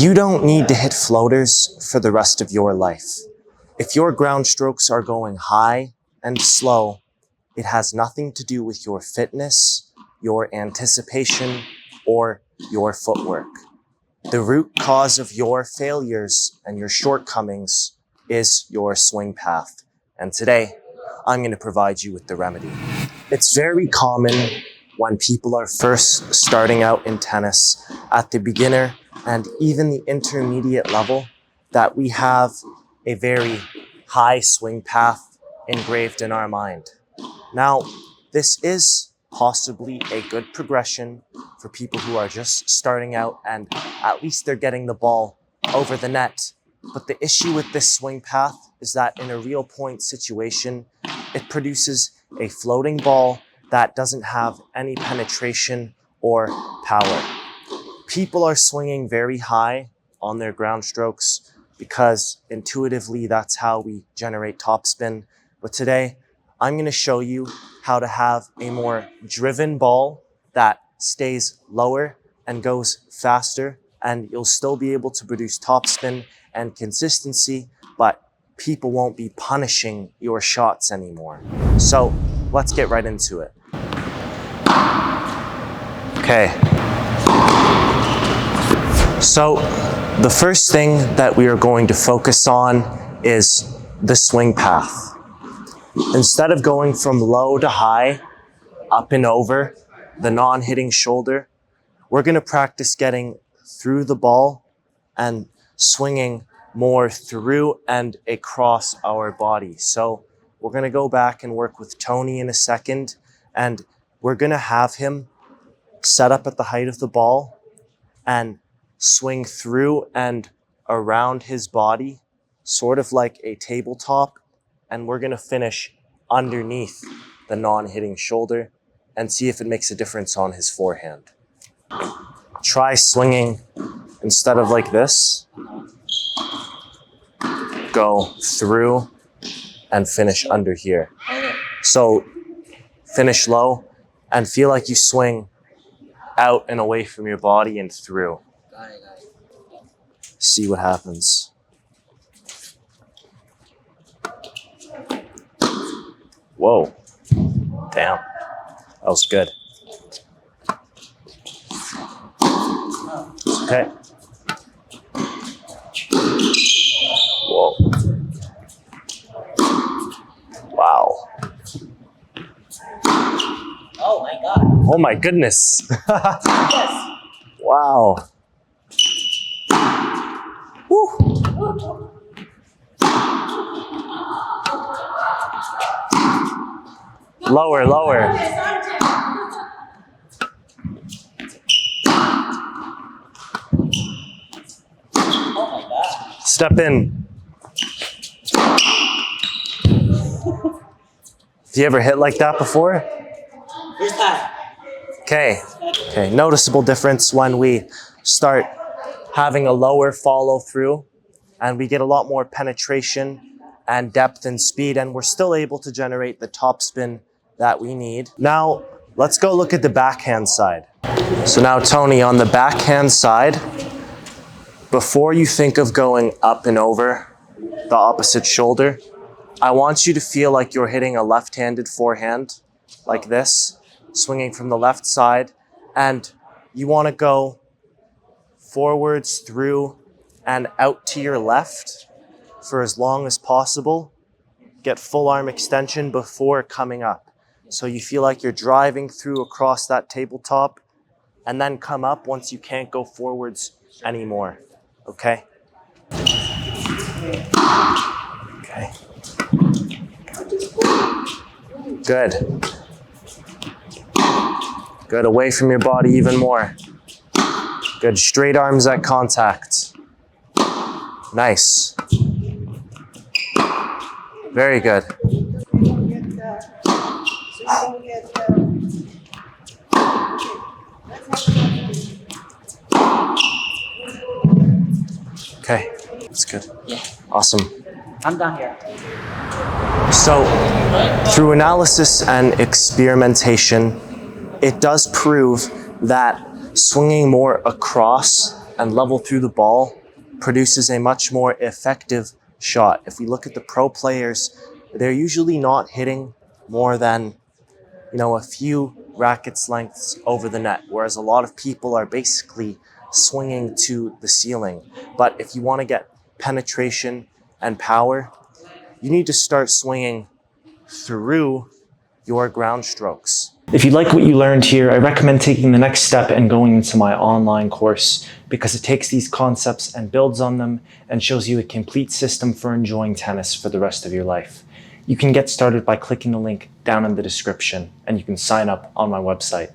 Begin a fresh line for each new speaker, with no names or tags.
You don't need to hit floaters for the rest of your life. If your ground strokes are going high and slow, it has nothing to do with your fitness, your anticipation, or your footwork. The root cause of your failures and your shortcomings is your swing path. And today, I'm going to provide you with the remedy. It's very common when people are first starting out in tennis at the beginner and even the intermediate level that we have a very high swing path engraved in our mind. Now, this is possibly a good progression for people who are just starting out and at least they're getting the ball over the net. But the issue with this swing path is that in a real point situation, it produces a floating ball that doesn't have any penetration or power. People are swinging very high on their ground strokes because intuitively that's how we generate topspin. But today, I'm going to show you how to have a more driven ball that stays lower and goes faster, and you'll still be able to produce topspin and consistency, but people won't be punishing your shots anymore. So let's get right into it. Okay. So the first thing that we are going to focus on is the swing path. Instead of going from low to high, up and over the non-hitting shoulder, we're going to practice getting through the ball and swinging more through and across our body. So we're going to go back and work with Tony in a second, and we're going to have him set up at the height of the ball and swing through and around his body, sort of like a tabletop, and we're going to finish underneath the non-hitting shoulder and see if it makes a difference on his forehand. Try swinging instead of like this. Go through and finish under here. So finish low and feel like you swing out and away from your body and through. See what happens. Whoa. Damn. That was good. Okay. Whoa. Wow.
Oh my God.
Oh my goodness.
Yes.
Wow. Woo. Lower, lower.
Oh my God.
Step in. Have you ever hit like that before?
First time.
Okay, noticeable difference when we start having a lower follow through and we get a lot more penetration and depth and speed, and we're still able to generate the topspin that we need. Now, let's go look at the backhand side. So now, Tony, on the backhand side, before you think of going up and over the opposite shoulder, I want you to feel like you're hitting a left-handed forehand, like this, swinging from the left side, and you want to go forwards through and out to your left for as long as possible. Get full arm extension before coming up. So you feel like you're driving through across that tabletop and then come up once you can't go forwards anymore. Okay? Okay. Good. Good, away from your body even more. Good, straight arms at contact. Nice. Very good. Okay, that's good.
Yeah.
Awesome.
I'm done here.
So, through analysis and experimentation, it does prove that swinging more across and level through the ball produces a much more effective shot. If we look at the pro players, they're usually not hitting more than, a few rackets lengths over the net, whereas a lot of people are basically swinging to the ceiling. But if you want to get penetration and power, you need to start swinging through your ground strokes. If you like what you learned here, I recommend taking the next step and going into my online course, because it takes these concepts and builds on them and shows you a complete system for enjoying tennis for the rest of your life. You can get started by clicking the link down in the description, and you can sign up on my website.